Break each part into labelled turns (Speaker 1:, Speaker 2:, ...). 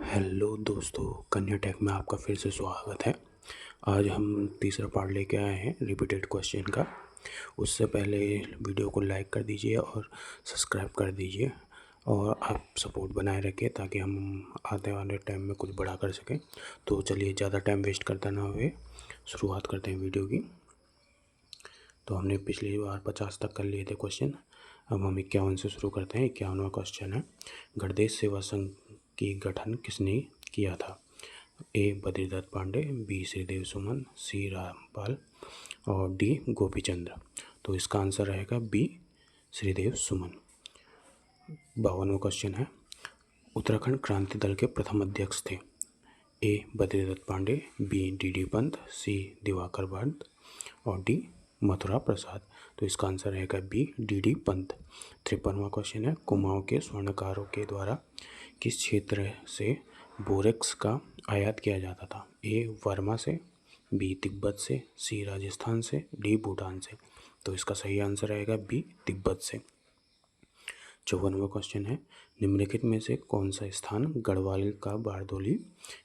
Speaker 1: Hello दोस्तों, कन्या take में आपका फिर से स्वागत है। आज हम तीसरा पार्ट लेके आए हैं रिपीटेड क्वेश्चन का। उससे पहले वीडियो को लाइक कर दीजिए और सब्सक्राइब कर दीजिए और आप सपोर्ट बनाए रखिए ताकि हम आने वाले टाइम में कुछ बड़ा कर सकें। तो चलिए, ज़्यादा टाइम वेस्ट करता ना हुए शुरुआत करते हैं वीडियो की। तो हमने पिछली बार 50 तक कर लिए थे क्वेश्चन। अब हम 51 से शुरू करते हैं। 51वां क्वेश्चन है, गणदेश सेवा संघ की गठन किसने किया था? ए बद्रीदत्त पांडे, बी श्रीदेव सुमन, सी रामपाल और डी गोपीचंद्र। तो इसका आंसर रहेगा बी श्रीदेव सुमन। 52वां क्वेश्चन है, उत्तराखंड क्रांति दल के प्रथम अध्यक्ष थे? ए बद्रीदत्त पांडे, बी डी पंत, सी दिवाकर पंत और डी मथुरा प्रसाद। तो इसका आंसर रहेगा बी डी पंत। 53वां क्वेश्चन है, कुमाऊं के स्वर्णकारों के द्वारा किस क्षेत्र से बोरेक्स का आयात किया जाता था? ए वर्मा से, बी तिब्बत से, सी राजस्थान से, डी भूटान से। तो इसका सही आंसर रहेगा बी तिब्बत से। 54वां क्वेश्चन है, निम्नलिखित में से कौन सा स्थान गढ़वाल का बारदोली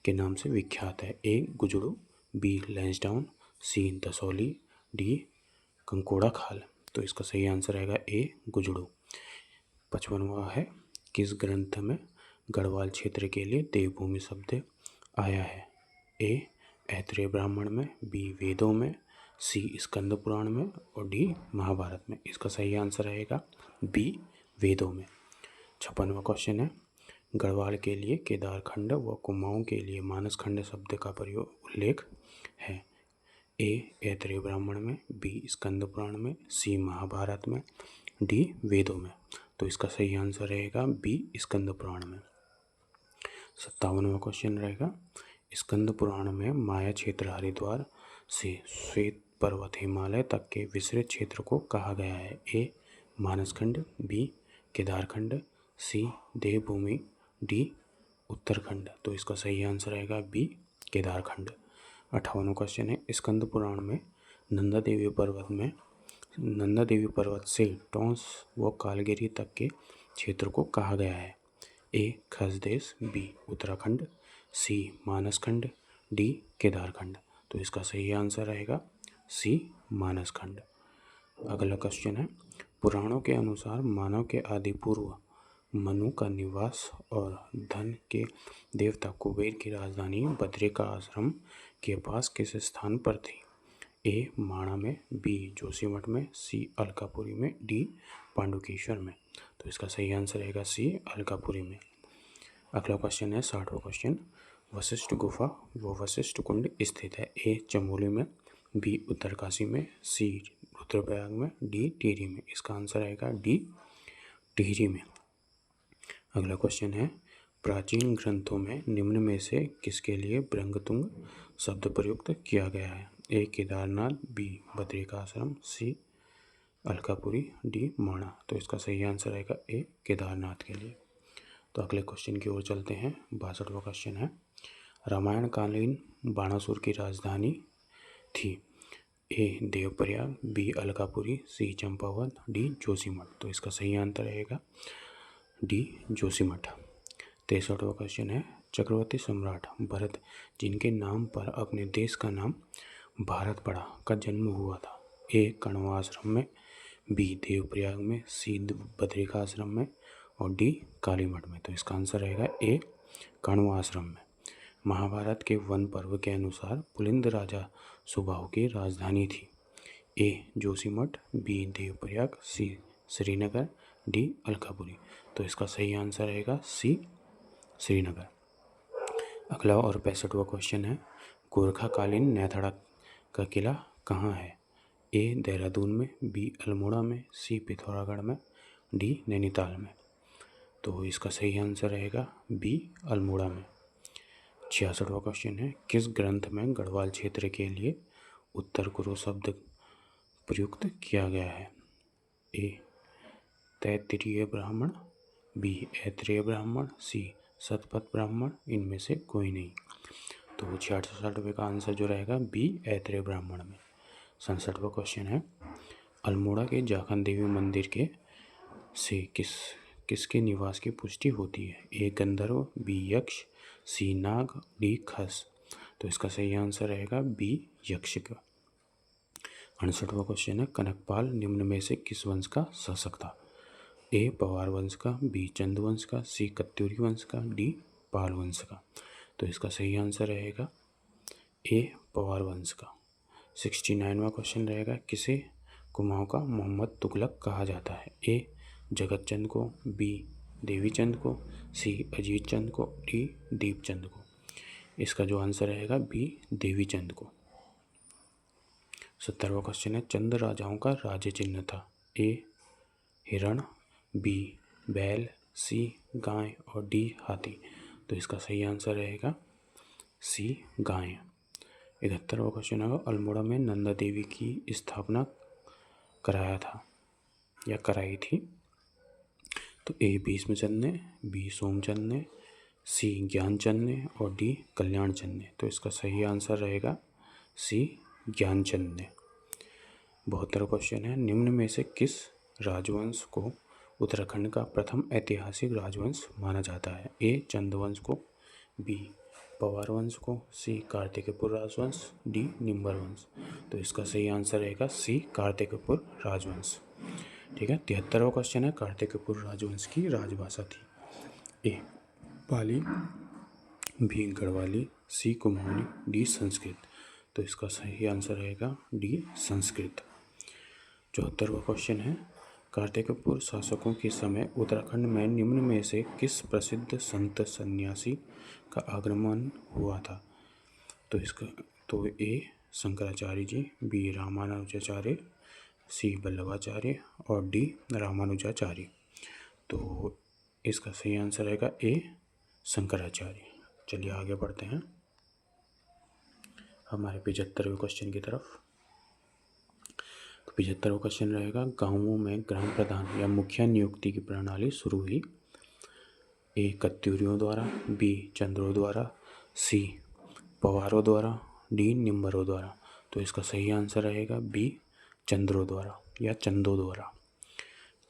Speaker 1: के नाम से विख्यात है? ए गुजड़ू, बी लैंसडाउन, सी दसौली, डी कंकोड़ा खाल। तो इसका सही आंसर रहेगा ए गुजड़ू। 55वां है, किस ग्रंथ में गढ़वाल क्षेत्र के लिए देवभूमि शब्द आया है? ए ऐत्रेय ब्राह्मण में, बी वेदों में, सी स्कंद पुराण में और डी महाभारत में। इसका सही आंसर रहेगा बी वेदों में। 56वां क्वेश्चन है, गढ़वाल के लिए केदारखंड व कुमाऊं के लिए मानसखंड शब्द का उल्लेख है? ए ऐत्रेय ब्राह्मण में, बी स्कंद पुराण में, सी महाभारत में, डी वेदों में। तो इसका सही आंसर रहेगा बी स्कंद पुराण में। 57वां क्वेश्चन रहेगा, स्कंद पुराण में माया क्षेत्र हरिद्वार से श्वेत पर्वत हिमालय तक के विस्तृत क्षेत्र को कहा गया है? ए मानसखंड, बी केदारखंड, सी देवभूमि, डी उत्तरखंड। तो इसका सही आंसर रहेगा बी केदारखंड। 58वां क्वेश्चन है, स्कंद पुराण में नंदा देवी पर्वत से टोंस व कालगिरी तक के क्षेत्र को कहा गया है? ए खसदेश, बी उत्तराखंड, सी मानसखंड, डी केदारखंड। तो इसका सही आंसर रहेगा सी मानसखंड। अगला क्वेश्चन है, पुराणों के अनुसार मानव के आदि पूर्व मनु का निवास और धन के देवता कुबेर की राजधानी बद्रिका आश्रम के पास किस स्थान पर थी? ए माणा में, बी जोशीमठ में, सी अलकापुरी में, डी पांडुकेश्वर में। तो इसका सही आंसर रहेगा सी अलकापुरी में। अगला क्वेश्चन है 60वां क्वेश्चन, वशिष्ठ गुफा व वशिष्ठ कुंड स्थित है? ए चमोली में, बी उत्तरकाशी में, सी रुद्रप्रयाग में, डी टिहरी में। इसका आंसर रहेगा डी टिहरी में। अगला क्वेश्चन है, प्राचीन ग्रंथों में निम्न में से किसके लिए ब्रंगतुंग शब्द प्रयुक्त किया गया है? ए केदारनाथ, बी बद्रिका आश्रम, सी अलकापुरी, डी माणा। तो इसका सही आंसर रहेगा ए केदारनाथ के लिए। तो अगले क्वेश्चन की ओर चलते हैं। 62वां क्वेश्चन है, रामायण कालीन बाणासुर की राजधानी थी? ए देवप्रयाग, बी अलकापुरी, सी चंपावत, डी जोशीमठ। तो इसका सही आंसर रहेगा डी जोशीमठ। 63वां क्वेश्चन है, चक्रवर्ती सम्राट भरत जिनके नाम पर अपने देश का नाम भारत पड़ा का जन्म हुआ था? ए कण्वा आश्रम में, बी देवप्रयाग में, सी बद्रिका आश्रम में और डी कालीमठ में। तो इसका आंसर रहेगा ए कण्वा आश्रम में। महाभारत के वन पर्व के अनुसार पुलिंद राजा सुबाहु की राजधानी थी? ए जोशीमठ, बी देवप्रयाग, सी श्रीनगर, डी अलकापुरी। तो इसका सही आंसर रहेगा सी श्रीनगर। अगला और 65वां क्वेश्चन है, गोरखाकालीन नैथाड़ा का किला कहाँ है? ए देहरादून में, बी अल्मोड़ा में, सी पिथौरागढ़ में, डी नैनीताल में। तो इसका सही आंसर रहेगा बी अल्मोड़ा में। 66वां क्वेश्चन है, किस ग्रंथ में गढ़वाल क्षेत्र के लिए उत्तर कुरु शब्द प्रयुक्त किया गया है? ए तैत्तिरीय ब्राह्मण, बी ऐत्रेय ब्राह्मण, सी शतपथ ब्राह्मण, इनमें से कोई नहीं। तो 66वें का आंसर जो रहेगा बी ऐत्रेय ब्राह्मण में। 67वां क्वेश्चन है, अल्मोड़ा के जाखन देवी मंदिर के से किसके निवास की पुष्टि होती है? ए गंधर्व, बी यक्ष, सी नाग, डी खस। तो इसका सही आंसर रहेगा बी यक्षिक। 68वां क्वेश्चन है, कनकपाल निम्न में से किस वंश का शासक था? ए पवार वंश का, बी चंद वंश का, सी कत्यूरी वंश का, डी पाल वंश का। तो इसका सही आंसर रहेगा ए पवार वंश का। 69वां क्वेश्चन रहेगा, किसे कुमाऊं का मोहम्मद तुगलक कहा जाता है? ए जगत चंद को, बी देवी चंद को, सी अजीत चंद को, डी दीप चंद को। इसका जो आंसर रहेगा बी देवी चंद को। 70वां क्वेश्चन है, चंद राजाओं का राज्य चिन्ह था? ए हिरण, बी बैल, सी गाय और डी हाथी। तो इसका सही आंसर रहेगा सी गाय। 71वां क्वेश्चन है, अल्मोड़ा में नंदा देवी की स्थापना कराया था या कराई थी? तो ए भीष्मचंद ने, बी सोमचंद ने, सी ज्ञानचंद ने और डी कल्याणचंद ने। तो इसका सही आंसर रहेगा सी ज्ञानचंद ने। 72वां क्वेश्चन है, निम्न में से किस राजवंश को उत्तराखंड का प्रथम ऐतिहासिक राजवंश माना जाता है? ए चंदवंश को, बी पवार वंश को, सी कार्तिकेयपुर राजवंश, डी निम्बर वंश। तो इसका सही आंसर रहेगा सी कार्तिकेयपुर राजवंश। ठीक है। 73वां क्वेश्चन है, कार्तिकेयपुर राजवंश की राजभाषा थी? ए पाली, बी गढ़वाली, सी कुमाऊनी, डी संस्कृत। तो इसका सही आंसर रहेगा डी संस्कृत। 74वां क्वेश्चन है, कार्तिकेयपुर शासकों के समय उत्तराखंड में निम्न में से किस प्रसिद्ध संत सन्यासी का आगमन हुआ था? तो ए शंकराचार्य जी, बी रामानुजाचार्य, सी वल्लभाचार्य और डी रामानुजाचार्य। तो इसका सही आंसर रहेगा ए शंकराचार्य। चलिए आगे बढ़ते हैं हमारे 75वें क्वेश्चन की तरफ। तो 75वां क्वेश्चन रहेगा, गांवों में ग्राम प्रधान या मुखिया नियुक्ति की प्रणाली शुरू हुई? ए कत्यूरियों द्वारा, बी चंद्रों द्वारा, सी पवारों द्वारा, डी निम्बरों द्वारा। तो इसका सही आंसर रहेगा बी चंद्रों द्वारा या चंदों द्वारा।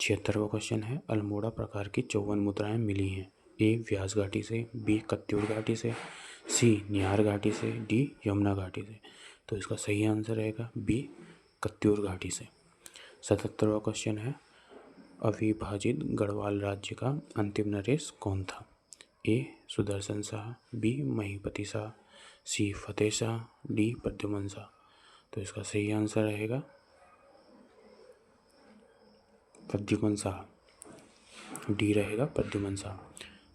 Speaker 1: 76वां क्वेश्चन है, अल्मोड़ा प्रकार की 54 मुद्राएं मिली हैं? ए व्यास घाटी से, बी कत्यूर घाटी से, सी निहार घाटी से, डी यमुना घाटी से। तो इसका सही आंसर रहेगा बी कत्यूर घाटी से। 77वां क्वेश्चन है, अविभाजित गढ़वाल राज्य का अंतिम नरेश कौन था? ए सुदर्शन शाह, बी महीपति शाह, सी फतेह शाह, डी प्रद्युमन शाह। तो इसका सही आंसर रहेगा प्रद्युमन शाह, डी रहेगा प्रद्युमन शाह।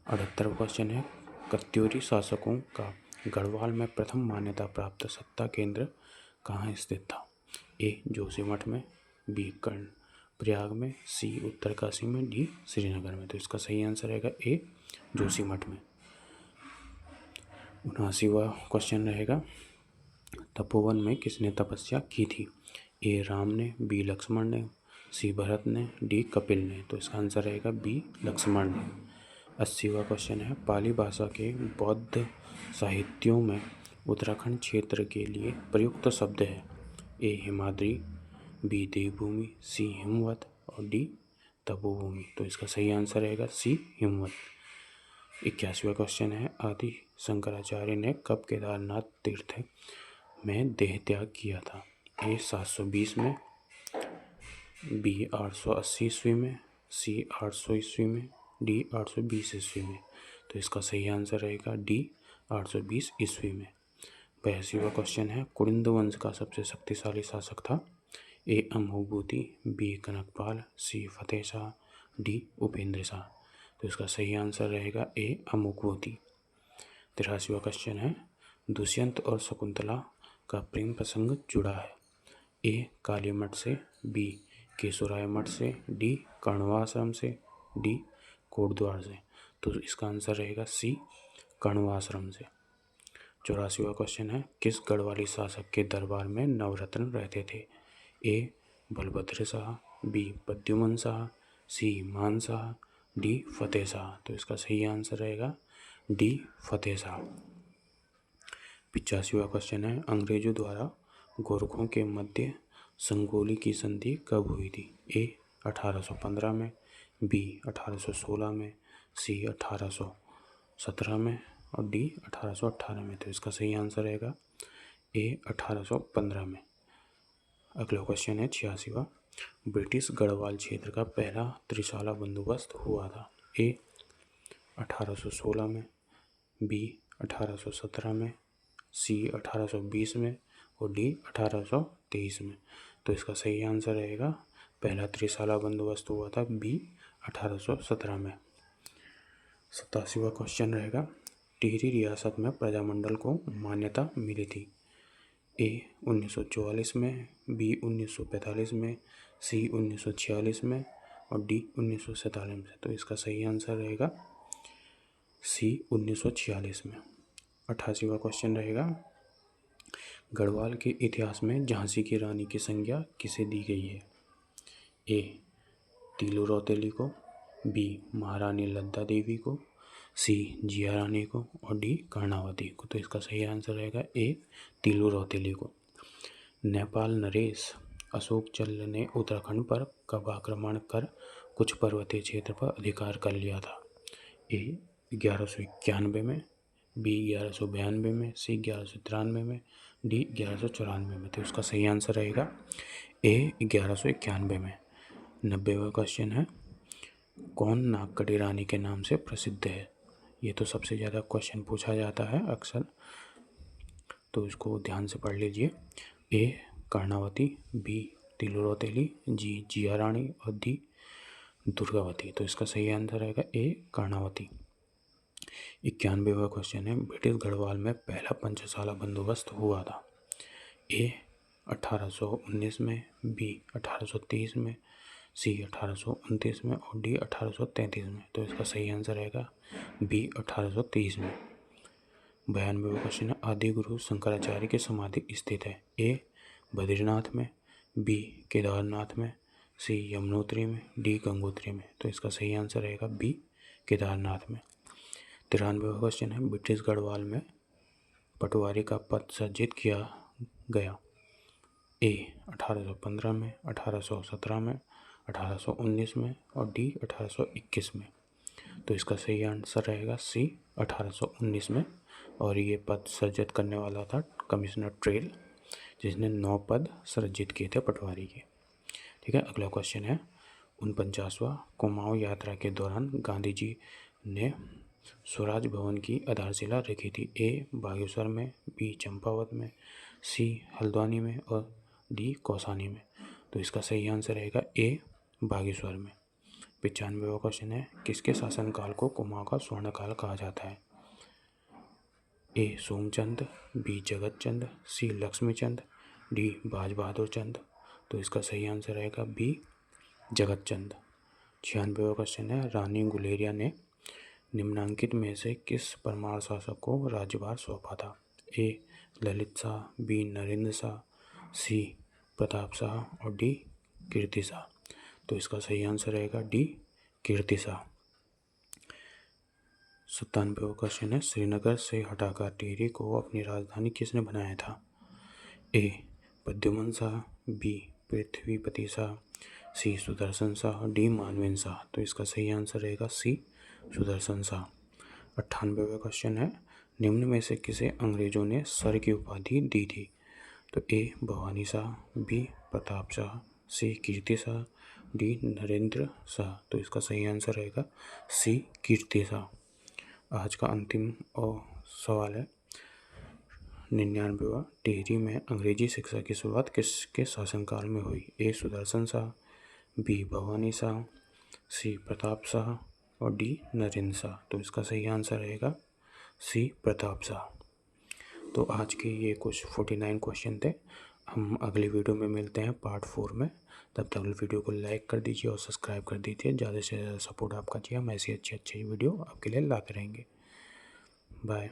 Speaker 1: 78वां क्वेश्चन है, कत्यूरी शासकों का गढ़वाल में प्रथम मान्यता प्राप्त सत्ता केंद्र कहाँ स्थित था? ए जोशीमठ में, बी कर्ण प्रयाग में, सी उत्तरकाशी में, डी श्रीनगर में। तो इसका सही आंसर रहेगा ए जोशीमठ में। 79वां क्वेश्चन रहेगा, तपोवन में किसने तपस्या की थी? ए राम ने, बी लक्ष्मण ने, सी भरत ने, डी कपिल ने। तो इसका आंसर रहेगा बी लक्ष्मण ने। 80वां क्वेश्चन है, पाली भाषा के बौद्ध साहित्यों में उत्तराखंड क्षेत्र के लिए प्रयुक्त शब्द है? ए हिमाद्री, बी देवभूमि, सी हिमवत और डी तपोभूमि। तो इसका सही आंसर रहेगा सी हिमवत। 81वां क्वेश्चन है, आदि शंकराचार्य ने कब केदारनाथ तीर्थ में देह त्याग किया था? ए 720 में, बी 880 ईस्वी में, सी 800 ईस्वी में, डी 820 ईस्वी में। तो इसका सही आंसर रहेगा डी 820 ईस्वी में। 82वां क्वेश्चन है, कुलिंद वंश का सबसे शक्तिशाली शासक था? ए अमोघबूति, बी कनकपाल, सी फतेह शाह, डी उपेंद्र शाह। तो इसका सही आंसर रहेगा ए अमोघबूति। 83वां क्वेश्चन है, दुष्यंत और शकुंतला का प्रेम प्रसंग जुड़ा है? ए काली मठ से, बी केशोराय मठ से, डी कर्णवाश्रम से, डी कोटद्वार से। तो इसका आंसर रहेगा सी कर्णवाश्रम से। 84वां क्वेश्चन है, किस गढ़वाली शासक के दरबार में नवरत्न रहते थे? ए बलभद्र शाह, बी प्रद्युमन शाह, सी मान शाह, डी फतेह शाह। तो इसका सही आंसर रहेगा डी फतेह शाह। 85वां क्वेश्चन है, अंग्रेजों द्वारा गोरखों के मध्य संगोली की संधि कब हुई थी? ए 1815 में, बी 1816 में, सी 1817 में और डी 1818 में। तो इसका सही आंसर रहेगा ए 1815 में। अगला क्वेश्चन है 86वां। ब्रिटिश गढ़वाल क्षेत्र का पहला त्रिशाला बंदोबस्त हुआ था। ए 1816 में, बी 1817 में, सी 1820 में और डी 1823 में। तो इसका सही आंसर रहेगा पहला त्रिशाला बंदोबस्त हुआ था बी 1817 में। 87वां क्वेश्चन रहेगा। टिहरी रियासत में प्रजामंडल को मान्यता मिली थी। ए 1944 में, बी 1945 में, सी 1946 में और डी 1947 में। तो इसका सही आंसर रहेगा सी 1946 में। 88वां क्वेश्चन रहेगा। गढ़वाल के इतिहास में झांसी की रानी की संज्ञा किसे दी गई है। ए तीलू रौतेली को, बी महारानी लद्दा देवी को, सी जिया रानी को और डी कर्णावती को। तो इसका सही आंसर रहेगा ए तीलू रौतेली को। नेपाल नरेश अशोक चल्ल ने उत्तराखंड पर कब आक्रमण कर कुछ पर्वतीय क्षेत्र पर अधिकार कर लिया था। ए 1191 में, बी 1192 में, सी 1193 में, डी 1194 में। तो इसका सही आंसर रहेगा ए 1191 में। 90वां क्वेश्चन है। कौन नागकटी रानी के नाम से प्रसिद्ध है। ये तो सबसे ज़्यादा क्वेश्चन पूछा जाता है अक्सर, तो इसको ध्यान से पढ़ लीजिए। ए कर्णावती, बी तीलू रौतेली, जी जिया रानी और डी दुर्गावती। तो इसका सही आंसर रहेगा ए कर्णावती। 91वां क्वेश्चन है। ब्रिटिश गढ़वाल में पहला पंचशाला बंदोबस्त हुआ था। ए 1819 में, बी 1830 में, सी 1829 में और डी 1833 में। तो इसका सही आंसर रहेगा बी 1830 में। 92वां क्वेश्चन है। आदि गुरु शंकराचार्य की समाधि स्थित है। ए बद्रीनाथ में, बी केदारनाथ में, सी यमुनोत्री में, डी गंगोत्री में। तो इसका सही आंसर रहेगा बी केदारनाथ में। 93वां क्वेश्चन है। ब्रिटिश गढ़वाल में पटवारी का पद सृजित किया गया। ए 1815 में, 1817 में, 1819 में और डी 1821 में। तो इसका सही आंसर रहेगा सी 1819 में। और ये पद सृजित करने वाला था कमिश्नर ट्रेल, जिसने 9 पद सृजित किए थे पटवारी के। ठीक है। अगला क्वेश्चन है 49वां। कुमाऊं यात्रा के दौरान गांधी जी ने स्वराज भवन की आधारशिला रखी थी। ए बागेश्वर में, बी चंपावत में, सी हल्द्वानी में और डी कौसानी में। तो इसका सही आंसर रहेगा ए बागेश्वर में। 95वां क्वेश्चन है। किसके शासनकाल को कुमाऊं का स्वर्णकाल कहा जाता है। ए सोमचंद, बी जगत चंद, सी लक्ष्मीचंद, डी बाज बहादुर चंद। तो इसका सही आंसर रहेगा बी जगत चंद। 96वां क्वेश्चन है। रानी गुलेरिया ने निम्नांकित में से किस परमार शासक को राज्यभार सौंपा था। ए ललित शाह, बी नरेंद्र शाह, सी प्रताप शाह और डी कीर्ति शाह। तो इसका सही आंसर रहेगा डी कीर्ति शाह। 97वां क्वेश्चन है। श्रीनगर से हटाकर टिहरी को अपनी राजधानी किसने बनाया था। ए प्रद्युमन शाह, बी पृथ्वीपति शाह, सी सुदर्शन शाह, डी मानवेंद्र शाह। तो इसका सही आंसर रहेगा सी सुदर्शन शाह। 98वां क्वेश्चन है। निम्न में से किसे अंग्रेजों ने सर की उपाधि दी थी। तो ए भवानी शाह, बी प्रताप शाह, सी कीर्ति शाह, डी नरेंद्र शाह। तो इसका सही आंसर रहेगा सी कीर्ति शाह। आज का अंतिम सवाल है 99वां। टिहरी में अंग्रेजी शिक्षा की शुरुआत किसके शासनकाल में हुई। ए सुदर्शन शाह, बी भवानी शाह, सी प्रताप शाह और डी नरेंद्र शाह। तो इसका सही आंसर रहेगा सी प्रताप शाह। तो आज के ये कुछ 49 क्वेश्चन थे। हम अगली वीडियो में मिलते हैं पार्ट 4 में। तब तक वीडियो को लाइक कर दीजिए और सब्सक्राइब कर दीजिए। ज़्यादा से ज़्यादा सपोर्ट आपका चाहिए। हम ऐसी अच्छी वीडियो आपके लिए लाते रहेंगे। बाय।